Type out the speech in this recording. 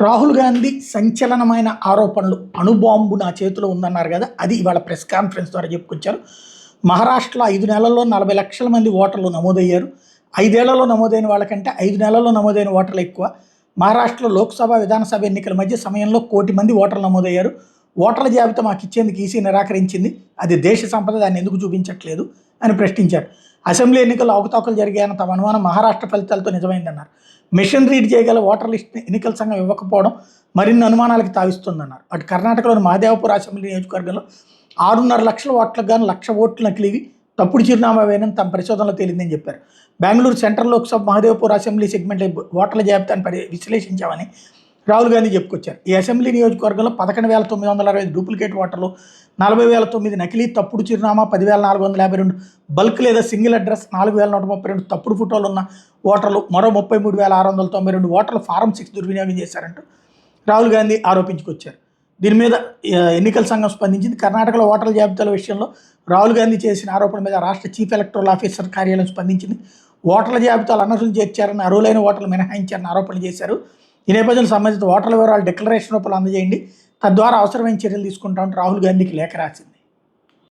రాహుల్ గాంధీ సంచలనమైన ఆరోపణలు అణుబాంబు నా చేతిలో ఉందన్నారు కదా, అది ఇవాళ ప్రెస్ కాన్ఫరెన్స్ ద్వారా చెప్పుకొచ్చారు. మహారాష్ట్రలో 5 నెలల్లో 40 లక్షల మంది ఓటర్లు నమోదయ్యారు. 5 ఏళ్లలో నమోదైన వాళ్ళకంటే 5 నెలల్లో నమోదైన ఓటర్లు ఎక్కువ. మహారాష్ట్రలో లోక్సభ విధానసభ ఎన్నికల మధ్య సమయంలో 1 కోటి మంది ఓటర్లు నమోదయ్యారు. ఓటర్ల జాబితా మాకు ఇచ్చేందుకు ఈసీ నిరాకరించింది, అది దేశ సంపద, దాన్ని ఎందుకు చూపించట్లేదు అని ప్రశ్నించారు. అసెంబ్లీ ఎన్నికల్లో అవకతవకలు జరిగాయన్న తమ అనుమానం మహారాష్ట్ర ఫలితాలతో నిజమైందన్నారు. మిషన్ రీడ్ చేయగల ఓటర్ లిస్ట్ ఎన్నికల సంఘం ఇవ్వకపోవడం మరిన్ని అనుమానాలకు తావిస్తుందన్నారు. అటు కర్ణాటకలోని మహదేవపూర్ అసెంబ్లీ నియోజకవర్గంలో 6.5 లక్షల ఓట్లకు గాను 1,00,000 ఓట్లు నకిలీవి, తప్పుడు చిరునామా వేయనని తమ పరిశోధనలో తేలిందని చెప్పారు. Bengaluru central Lok Sabha Mahadevpur assembly segment ఓటర్ల జాబితాను విశ్లేషించామని రాహుల్ గాంధీ చెప్పుకొచ్చారు. ఈ అసెంబ్లీ నియోజకవర్గంలో 11,965 డూప్లికేట్ ఓటర్లు, 40,009 నకిలీ తప్పుడు చిరునామా, 10,452 బల్క్ లేదా సింగిల్ అడ్రస్, 4,132 తప్పుడు ఫోటోలు ఉన్న ఓటర్లు, మరో 33,692 ఓటర్లు ఫారం 6 దుర్వినియోగం చేశారంటూ రాహుల్ గాంధీ ఆరోపించుకొచ్చారు. దీని మీద ఎన్నికల సంఘం స్పందించింది. కర్ణాటకలో ఓటర్ల జాబితాల విషయంలో రాహుల్ గాంధీ చేసిన ఆరోపణ మీద రాష్ట్ర చీఫ్ ఎలక్టరల్ ఆఫీసర్ కార్యాలయం స్పందించింది. ఓటర్ల జాబితాలు అనర్హులు చేర్చారని, అర్హులైన ఓటర్లు మినహాయించారని ఆరోపణలు చేశారు. ఈ నేపథ్యంలో సంబంధిత ఓటర్ల వివరాలు డిక్లరేషన్ రూపంలో అందజేయండి, తద్వారా అవసరమైన చర్యలు తీసుకుంటామంటూ రాహుల్ గాంధీకి లేఖ రాసింది.